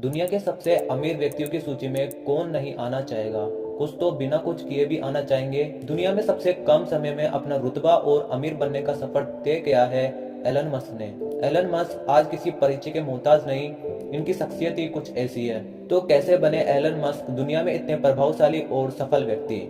दुनिया के सबसे अमीर व्यक्तियों की सूची में कौन नहीं आना चाहेगा। कुछ तो बिना कुछ किए भी आना चाहेंगे। दुनिया में सबसे कम समय में अपना रुतबा और अमीर बनने का सफर तय किया है एलन मस्क ने। एलन मस्क आज किसी परिचय के मोहताज नहीं, इनकी शख्सियत ही कुछ ऐसी है। तो कैसे बने एलन मस्क दुनिया में इतने प्रभावशाली और सफल व्यक्ति।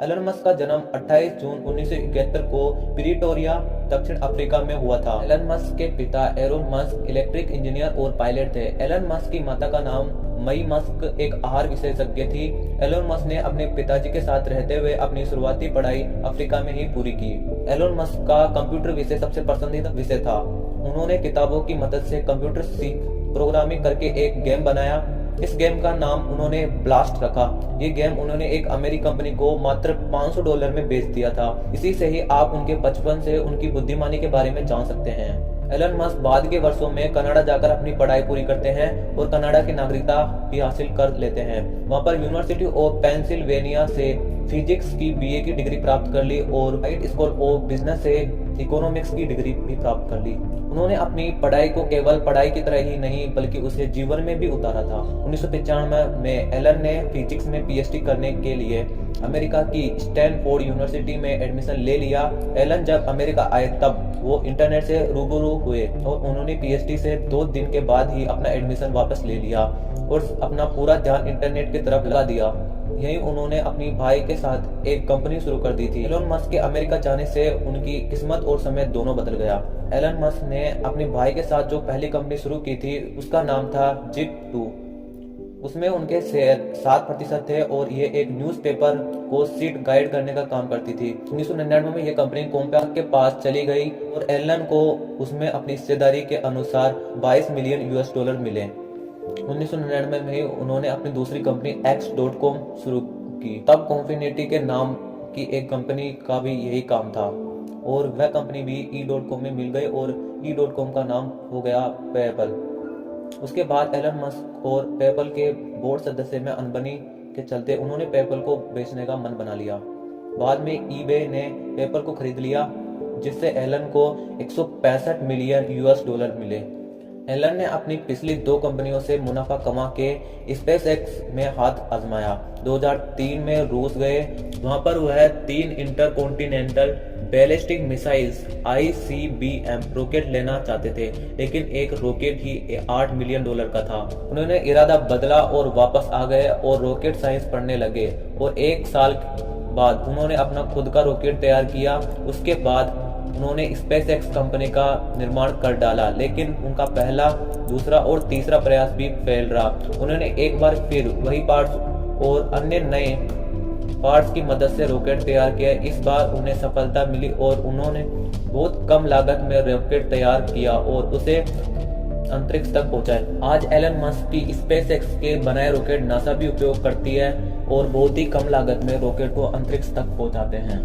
एलन मस्क का जन्म 28 जून 1971 को प्रिटोरिया, दक्षिण अफ्रीका में हुआ था। एलन मस्क के पिता एरोन मस्क इलेक्ट्रिक इंजीनियर और पायलट थे। एलन मस्क की माता का नाम मई मस्क एक आहार विशेषज्ञ थी। एलन मस्क ने अपने पिताजी के साथ रहते हुए अपनी शुरुआती पढ़ाई अफ्रीका में ही पूरी की। एलन मस्क का कंप्यूटर विषय सबसे पसंदीदा विषय था। उन्होंने किताबों की मदद से कंप्यूटर सीख प्रोग्रामिंग करके एक गेम बनाया। इस गेम का नाम उन्होंने ब्लास्ट रखा। ये गेम उन्होंने एक अमेरिकी कंपनी को मात्र $500 में बेच दिया था। इसी से ही आप उनके बचपन से उनकी बुद्धिमानी के बारे में जान सकते हैं। एलन मस्क बाद के वर्षों में कनाडा जाकर अपनी पढ़ाई पूरी करते हैं और कनाडा की नागरिकता भी हासिल कर लेते हैं। वहां पर यूनिवर्सिटी ऑफ पेंसिल्वेनिया से फिजिक्स की बीए की डिग्री प्राप्त कर ली और व्हाइट स्कूल ऑफ बिजनेस से इकोनॉमिक्स की डिग्री भी प्राप्त कर ली। उन्होंने अपनी पढ़ाई को केवल पढ़ाई की तरह ही नहीं बल्कि उसे जीवन में भी उतारा था। 1995 में एलन ने फिजिक्स में पीएचडी करने के लिए अमेरिका की स्टैनफोर्ड यूनिवर्सिटी में एडमिशन ले लिया। एलन जब अमेरिका आए तब वो इंटरनेट से रूबरू हुए और उन्होंने पीएचडी से 2 दिन के बाद ही अपना एडमिशन वापस ले लिया और अपना पूरा ध्यान इंटरनेट की तरफ लगा दिया। यही उन्होंने अपनी भाई के साथ एक कंपनी शुरू कर दी थी। एलन मस्क के अमेरिका जाने से उनकी किस्मत और समय दोनों बदल गया। एलन मस्क ने अपने भाई के साथ जो पहली कंपनी शुरू की थी उसका नाम था Zip2। उसमें उनके शेयर 7% थे और ये एक न्यूज़पेपर को सीट गाइड करने का काम करती थी। 1999 में यह कंपनी कॉम्पैक के पास चली गई और एलन को उसमें अपनी हिस्सेदारी के अनुसार $22 मिलियन मिले। 1999 में ही उन्होंने अपनी दूसरी कंपनी X.com शुरू की। तब कॉन्फिनिटी के नाम की एक कंपनी का भी यही काम था और वह कंपनी भी E.com में मिल गई और E.com का नाम हो गया पेपल। उसके बाद एलन मस्क और पेपल के बोर्ड सदस्य में अनबनी के चलते उन्होंने पेपल को बेचने का मन बना लिया। बाद में eBay ने पेपल को खरीद लिया जिससे एलन को $165 मिलियन मिले। एलन ने अपनी पिछली 2 कंपनियों से मुनाफा कमा के स्पेसएक्स में हाथ आजमाया। 2003 में रूस गए। वहां पर वह 3 intercontinental ballistic missiles ICBM rocket लेना चाहते थे, लेकिन एक रॉकेट ही $8 मिलियन का था। उन्होंने इरादा बदला और वापस आ गए और रॉकेट साइंस पढ़ने लगे और 1 साल बाद उन्होंने अपना खुद का रॉकेट तैयार किया। उसके बाद उन्होंने स्पेसएक्स कंपनी का निर्माण कर डाला, लेकिन उनका पहला, दूसरा और तीसरा प्रयास भी फेल रहा। उन्होंने एक बार फिर वही पार्ट्स और अन्य नए पार्ट्स की मदद से रॉकेट तैयार किया। इस बार उन्हें सफलता मिली और उन्होंने बहुत कम लागत में रॉकेट तैयार किया और उसे अंतरिक्ष तक पहुंचाया। आज एलन मस्क की स्पेसएक्स के बनाए रॉकेट नासा भी उपयोग करती है और बहुत ही कम लागत में रॉकेट को अंतरिक्ष तक पहुंचाते हैं।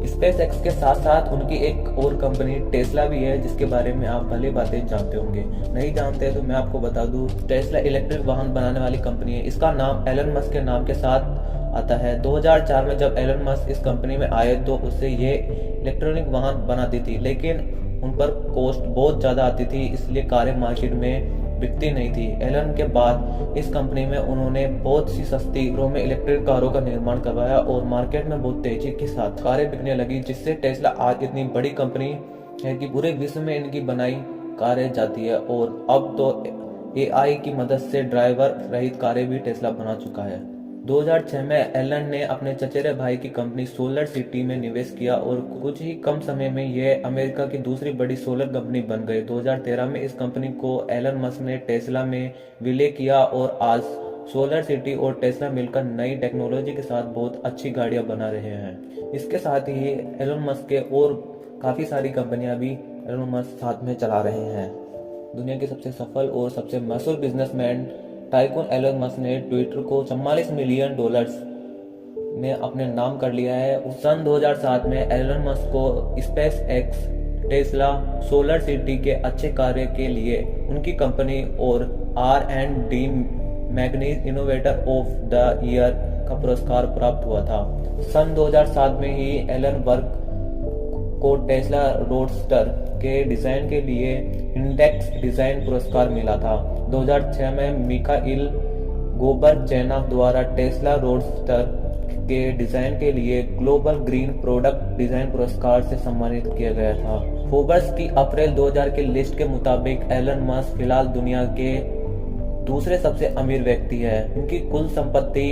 स्पेसएक्स के साथ साथ उनकी एक और कंपनी टेस्ला भी है जिसके बारे में आप भली बातें जानते होंगे। नहीं जानते तो मैं आपको बता दूं, टेस्ला इलेक्ट्रिक वाहन बनाने वाली कंपनी है। इसका नाम एलन मस्क के नाम के साथ आता है। 2004 में जब एलन मस्क इस कंपनी में आए तो उससे ये इलेक्ट्रॉनिक वाहन बनाती थी, लेकिन उन पर कॉस्ट बहुत ज़्यादा आती थी, इसलिए कारें मार्केट में बिकती नहीं थी। एलन के बाद इस कंपनी में उन्होंने बहुत सी सस्ती कीमतों में इलेक्ट्रिक कारों का निर्माण करवाया और मार्केट में बहुत तेजी के साथ कारें बिकने लगी, जिससे टेस्ला आज इतनी बड़ी कंपनी है कि पूरे विश्व में इनकी बनाई कारें जाती है और अब तो AI की मदद से ड्राइवर रहित कारें भी टेस्ला बना चुका है। 2006 में एलन ने अपने चचेरे भाई की कंपनी सोलर सिटी में निवेश किया और कुछ ही कम समय में यह अमेरिका की दूसरी बड़ी सोलर कंपनी बन गई। 2013 में इस कंपनी को एलन मस्क ने टेस्ला में विलय किया और आज सोलर सिटी और टेस्ला मिलकर नई टेक्नोलॉजी के साथ बहुत अच्छी गाड़ियां बना रहे हैं। इसके साथ ही एलन मस्क के और काफ़ी सारी कंपनियां भी एलन मस्क साथ में चला रहे हैं। दुनिया के सबसे सफल और सबसे मशहूर बिजनेसमैन टाइकून एलन मस्क ने ट्विटर को $44 मिलियन में अपने नाम कर लिया है। उस सन 2007 में एलन मस्क को स्पेसएक्स, टेस्ला, सोलर सिटी के अच्छे कार्य के लिए उनकी कंपनी और R&D manganese innovator of the year का पुरस्कार प्राप्त हुआ था। सन 2007 में ही एलन वर्क को टेस्ला रोडस्टर के डिजाइन के लिए इंडेक्स डिजाइन पुरस्कार मिला था। 2006 में मिखाइल गोबरचेनोव द्वारा टेस्ला रोडस्टर के डिजाइन के लिए ग्लोबल ग्रीन प्रोडक्ट डिजाइन पुरस्कार से सम्मानित किया गया था। फोर्ब्स की अप्रैल 2000 के लिस्ट के मुताबिक एलन मस्क फिलहाल दुनिया के दूसरे सबसे अमीर व्यक्ति है। उनकी कुल संपत्ति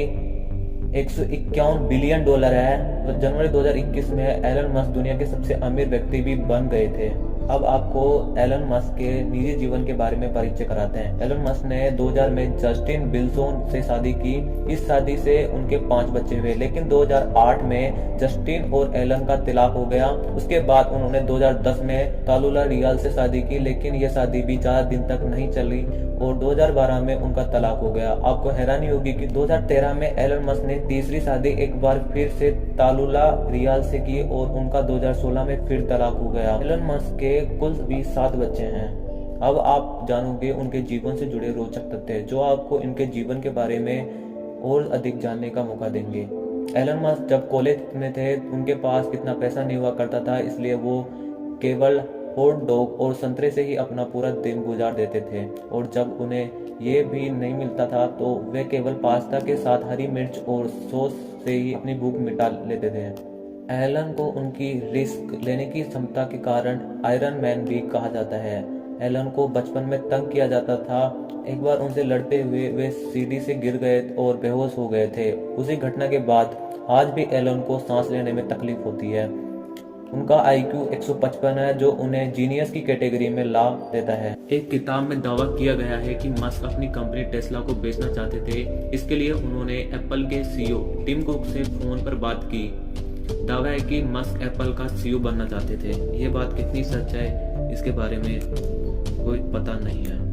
$151 बिलियन है। तो जनवरी 2021 में एलन मस्क दुनिया के सबसे अमीर व्यक्ति भी बन गए थे। अब आपको एलन मस्क के निजी जीवन के बारे में परिचय कराते हैं। एलन मस्क ने 2000 में जस्टिन बिल्सोन से शादी की। इस शादी से उनके 5 बच्चे हुए, लेकिन 2008 में जस्टिन और एलन का तलाक हो गया। उसके बाद उन्होंने 2010 में तालुला रियाल से शादी की, लेकिन यह शादी भी 4 दिन तक नहीं चली और 2012 में उनका तलाक हो गया। आपको हैरानी होगी कि 2013 में एलन मस्क ने तीसरी शादी एक बार फिर से तालुला रियाल से की और उनका 2016 में फिर तलाक हो गया। एलन मस्क के कुल भी 7 बच्चे हैं। अब आप जानोगे उनके जीवन से जुड़े रोचक तथ्य जो आपको इनके जीवन के बारे में और अधिक जानने का मौका देंगे। एलन मस्क जब कॉलेज में थे उनके पास इतना पैसा नहीं हुआ करता था, इसलिए वो केवल हॉट डॉग और संतरे से ही अपना पूरा दिन गुजार देते थे और जब उन्हें ये भी नहीं मिलता था तो वे केवल पास्ता के साथ हरी मिर्च और सॉस से ही अपनी भूख मिटा लेते थे। एलन को उनकी रिस्क लेने की क्षमता के कारण आयरन मैन भी कहा जाता है। एलन को बचपन में तंग किया जाता था। एक बार उनसे लड़ते हुए वे सीढ़ी से गिर गए और बेहोश हो गए थे। उसी घटना के बाद आज भी एलन को सांस लेने में तकलीफ होती है। उनका IQ 155 है, जो उन्हें जीनियस की कैटेगरी में ला देता है। एक किताब में दावा किया गया है कि मस्क अपनी कंपनी टेस्ला को बेचना चाहते थे। इसके लिए उन्होंने एप्पल के CEO टिम कुक से फोन पर बात की। दावा है कि मस्क एप्पल का CEO बनना चाहते थे। ये बात कितनी सच है इसके बारे में कोई पता नहीं है।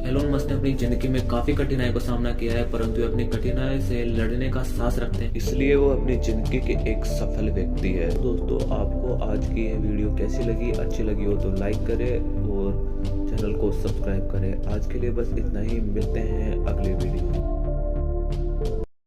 एलन मस्क ने अपनी जिंदगी में काफी कठिनाई का सामना किया है, परंतु वे अपनी कठिनाई से लड़ने का साहस रखते हैं, इसलिए वो अपनी जिंदगी के एक सफल व्यक्ति है। दोस्तों, आपको आज की ये वीडियो कैसी लगी? अच्छी लगी हो तो लाइक करें और चैनल को सब्सक्राइब करें। आज के लिए बस इतना ही, मिलते हैं अगले वीडियो में।